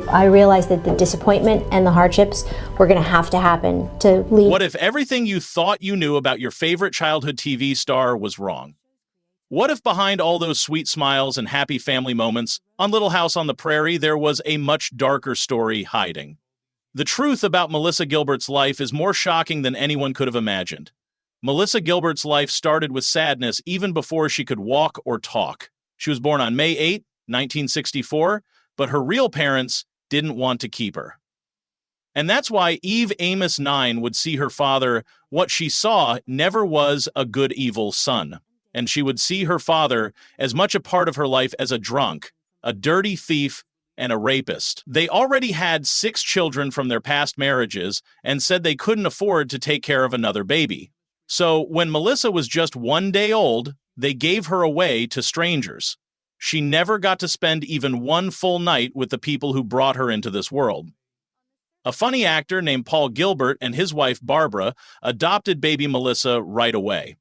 I realized that the disappointment and the hardships were going to happen to lead. What if everything you thought you knew about your favorite childhood TV star was wrong? What if behind all those sweet smiles and happy family moments on Little House on the Prairie, there was a much darker story hiding? The truth about Melissa Gilbert's life is more shocking than anyone could have imagined. Melissa Gilbert's life started with sadness even before she could walk or talk. She was born on May 8, 1964, but her real parents didn't want to keep her. And that's why Eve Amos 9 would see her father. What she saw never was a good evil son. And she would see her father as much a part of her life as a drunk, a dirty thief, and a rapist. They already had 6 children from their past marriages and said they couldn't afford to take care of another baby. So when Melissa was just 1 day old, they gave her away to strangers. She never got to spend even one full night with the people who brought her into this world. A funny actor named Paul Gilbert and his wife Barbara adopted baby Melissa right away.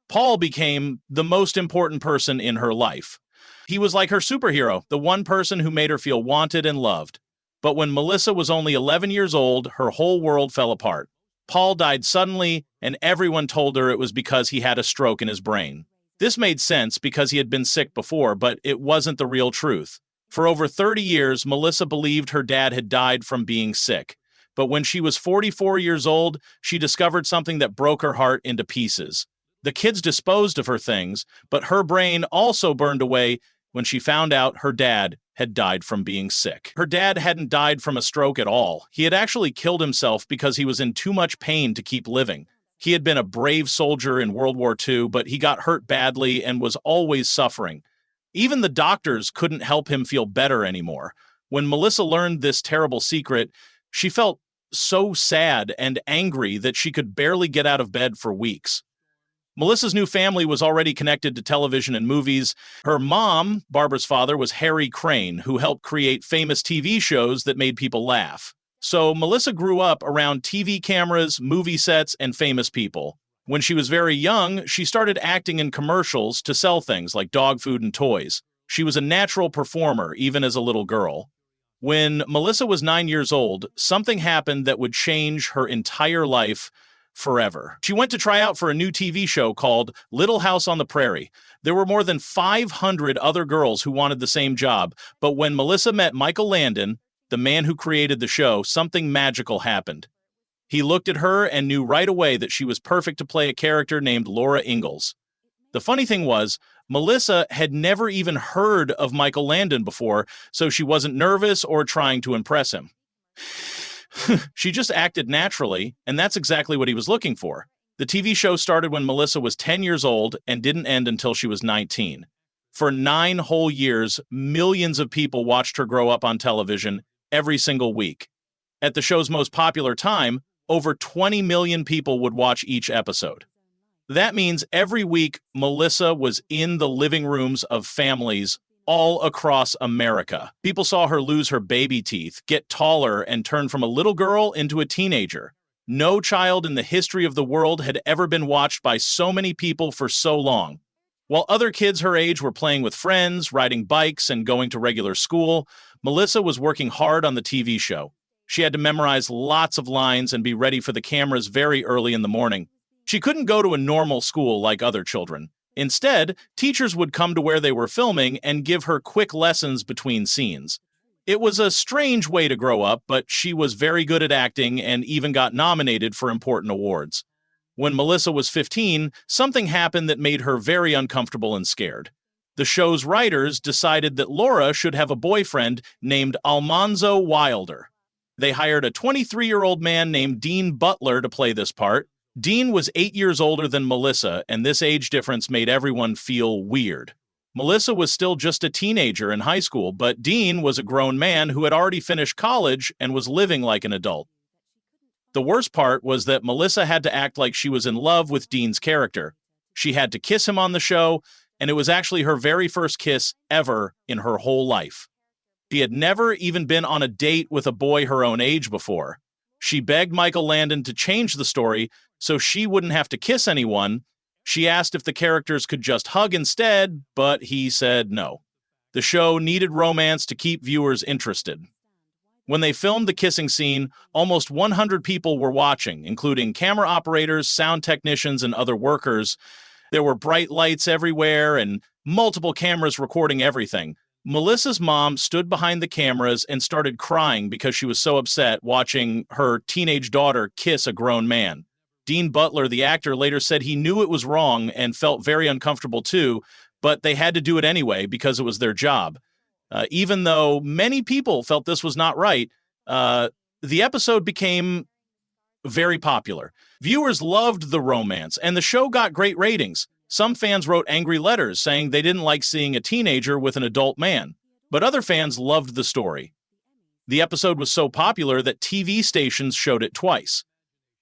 Paul became the most important person in her life. He was like her superhero, the one person who made her feel wanted and loved. But when Melissa was only 11 years old, her whole world fell apart. Paul died suddenly, and everyone told her it was because he had a stroke in his brain. This made sense because he had been sick before, but it wasn't the real truth. For over 30 years, Melissa believed her dad had died from being sick. But when she was 44 years old, she discovered something that broke her heart into pieces. The kids disposed of her things, but her brain also burned away when she found out her dad had died from being sick. Her dad hadn't died from a stroke at all. He had actually killed himself because he was in too much pain to keep living. He had been a brave soldier in World War II, but he got hurt badly and was always suffering. Even the doctors couldn't help him feel better anymore. When Melissa learned this terrible secret, she felt so sad and angry that she could barely get out of bed for weeks. Melissa's new family was already connected to television and movies. Her mom, Barbara's father, was Harry Crane, who helped create famous TV shows that made people laugh. So Melissa grew up around TV cameras, movie sets, and famous people. When she was very young, she started acting in commercials to sell things like dog food and toys. She was a natural performer, even as a little girl. When Melissa was 9 years old, something happened that would change her entire life forever. She went to try out for a new TV show called Little House on the Prairie. There were more than 500 other girls who wanted the same job, but when Melissa met Michael Landon, the man who created the show, something magical happened. He looked at her and knew right away that she was perfect to play a character named Laura Ingalls. The funny thing was, Melissa had never even heard of Michael Landon before, so she wasn't nervous or trying to impress him. She just acted naturally, and that's exactly what he was looking for. The TV show started when Melissa was 10 years old and didn't end until she was 19. For 9 whole years, millions of people watched her grow up on television every single week. At the show's most popular time, over 20 million people would watch each episode. That means every week, Melissa was in the living rooms of families all across America. People saw her lose her baby teeth, get taller, and turn from a little girl into a teenager. No child in the history of the world had ever been watched by so many people for so long. While other kids her age were playing with friends, riding bikes, and going to regular school, Melissa was working hard on the TV show. She had to memorize lots of lines and be ready for the cameras very early in the morning. She couldn't go to a normal school like other children. Instead, teachers would come to where they were filming and give her quick lessons between scenes. It was a strange way to grow up, but she was very good at acting and even got nominated for important awards. When Melissa was 15, something happened that made her very uncomfortable and scared. The show's writers decided that Laura should have a boyfriend named Almanzo Wilder. They hired a 23-year-old man named Dean Butler to play this part. Dean was 8 years older than Melissa, and this age difference made everyone feel weird. Melissa was still just a teenager in high school, but Dean was a grown man who had already finished college and was living like an adult. The worst part was that Melissa had to act like she was in love with Dean's character. She had to kiss him on the show, and it was actually her very first kiss ever in her whole life. She had never even been on a date with a boy her own age before. She begged Michael Landon to change the story so she wouldn't have to kiss anyone. She asked if the characters could just hug instead, but he said no. The show needed romance to keep viewers interested. When they filmed the kissing scene, almost 100 people were watching, including camera operators, sound technicians, and other workers. There were bright lights everywhere and multiple cameras recording everything. Melissa's mom stood behind the cameras and started crying because she was so upset watching her teenage daughter kiss a grown man. Dean Butler, the actor, later said he knew it was wrong and felt very uncomfortable too, but they had to do it anyway because it was their job. Even though many people felt this was not right, the episode became very popular. Viewers loved the romance, and the show got great ratings. Some fans wrote angry letters saying they didn't like seeing a teenager with an adult man, but other fans loved the story. The episode was so popular that TV stations showed it twice.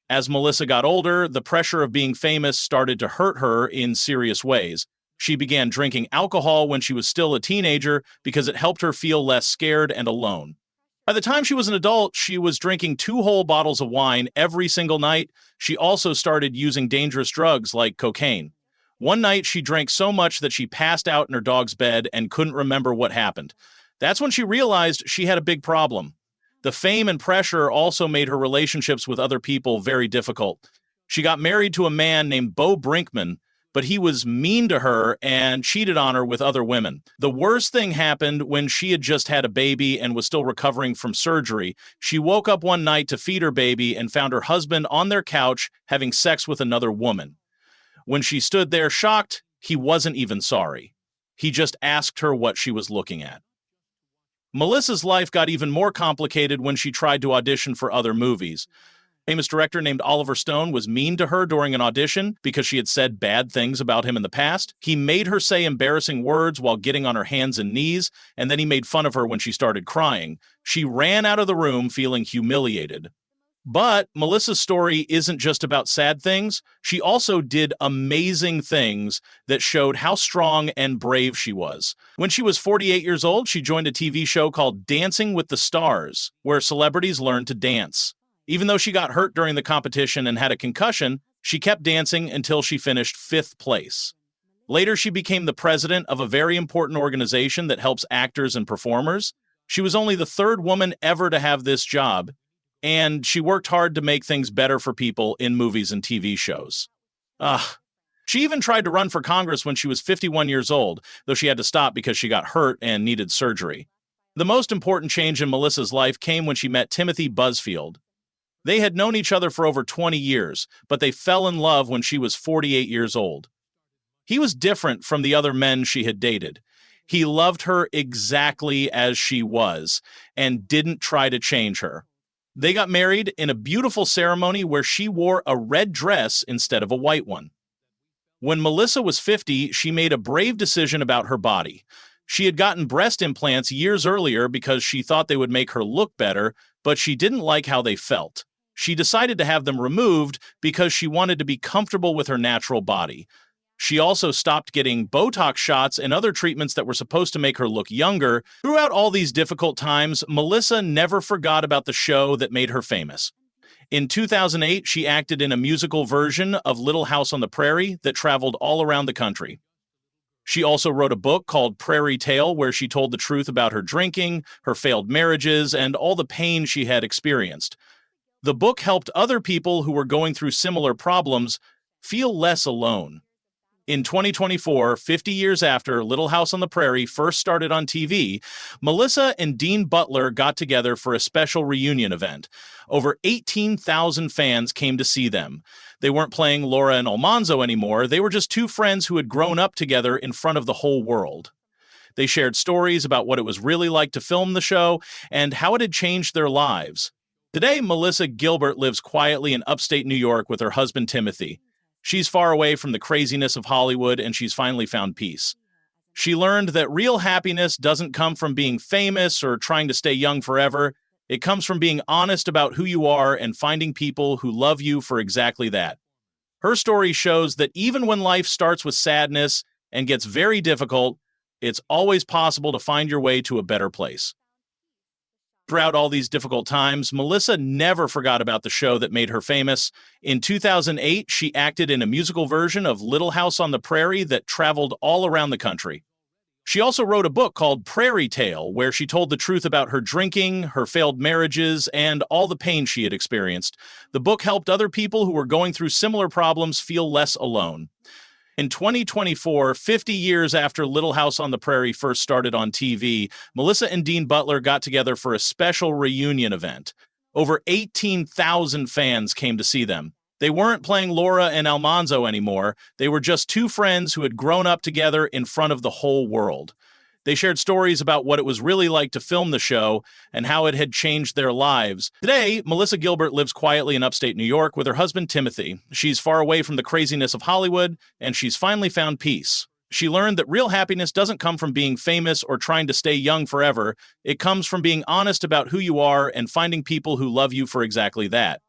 As Melissa got older, the pressure of being famous started to hurt her in serious ways. She began drinking alcohol when she was still a teenager because it helped her feel less scared and alone. By the time she was an adult, she was drinking 2 whole bottles of wine every single night. She also started using dangerous drugs like cocaine. One night, she drank so much that she passed out in her dog's bed and couldn't remember what happened. That's when she realized she had a big problem. The fame and pressure also made her relationships with other people very difficult. She got married to a man named Bo Brinkman, but he was mean to her and cheated on her with other women. The worst thing happened when she had just had a baby and was still recovering from surgery. She woke up one night to feed her baby and found her husband on their couch having sex with another woman. When she stood there shocked, he wasn't even sorry. He just asked her what she was looking at. Melissa's life got even more complicated when she tried to audition for other movies. A famous director named Oliver Stone was mean to her during an audition because she had said bad things about him in the past. He made her say embarrassing words while getting on her hands and knees, and then he made fun of her when she started crying. She ran out of the room feeling humiliated. But Melissa's story isn't just about sad things. She also did amazing things that showed how strong and brave she was. When she was 48 years old, she joined a TV show called Dancing with the Stars, where celebrities learned to dance. Even though she got hurt during the competition and had a concussion, she kept dancing until she finished 5th place. Later, she became the president of a very important organization that helps actors and performers. She was only the 3rd woman ever to have this job, and she worked hard to make things better for people in movies and TV shows. She even tried to run for Congress when she was 51 years old, though she had to stop because she got hurt and needed surgery. The most important change in Melissa's life came when she met Timothy Busfield. They had known each other for over 20 years, but they fell in love when she was 48 years old. He was different from the other men she had dated. He loved her exactly as she was and didn't try to change her. They got married in a beautiful ceremony where she wore a red dress instead of a white one. When Melissa was 50, she made a brave decision about her body. She had gotten breast implants years earlier because she thought they would make her look better, but she didn't like how they felt. She decided to have them removed because she wanted to be comfortable with her natural body. She also stopped getting Botox shots and other treatments that were supposed to make her look younger. Throughout all these difficult times, Melissa never forgot about the show that made her famous. In 2008, she acted in a musical version of Little House on the Prairie that traveled all around the country. She also wrote a book called Prairie Tale, where she told the truth about her drinking, her failed marriages, and all the pain she had experienced. The book helped other people who were going through similar problems feel less alone. In 2024, 50 years after Little House on the Prairie first started on TV, Melissa and Dean Butler got together for a special reunion event. Over 18,000 fans came to see them. They weren't playing Laura and Almanzo anymore. They were just 2 friends who had grown up together in front of the whole world. They shared stories about what it was really like to film the show and how it had changed their lives. Today, Melissa Gilbert lives quietly in upstate New York with her husband, Timothy. She's far away from the craziness of Hollywood, and she's finally found peace. She learned that real happiness doesn't come from being famous or trying to stay young forever. It comes from being honest about who you are and finding people who love you for exactly that. Her story shows that even when life starts with sadness and gets very difficult, it's always possible to find your way to a better place. Throughout all these difficult times, Melissa never forgot about the show that made her famous. In 2008, she acted in a musical version of Little House on the Prairie that traveled all around the country. She also wrote a book called Prairie, where she told the truth about her drinking, her failed marriages, and all the pain she had experienced. The book helped other people who were going through similar problems feel less alone. In 2024, 50 years after Little House on the Prairie first started on TV, Melissa and Dean Butler got together for a special reunion event. Over 18,000 fans came to see them. They weren't playing Laura and Almanzo anymore. They were just two friends who had grown up together in front of the whole world. They shared stories about what it was really like to film the show and how it had changed their lives. Today, Melissa Gilbert lives quietly in upstate New York with her husband, Timothy. She's far away from the craziness of Hollywood, and she's finally found peace. She learned that real happiness doesn't come from being famous or trying to stay young forever. It comes from being honest about who you are and finding people who love you for exactly that.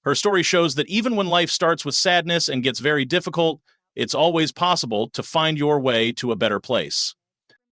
Her story shows that even when life starts with sadness and gets very difficult, it's always possible to find your way to a better place.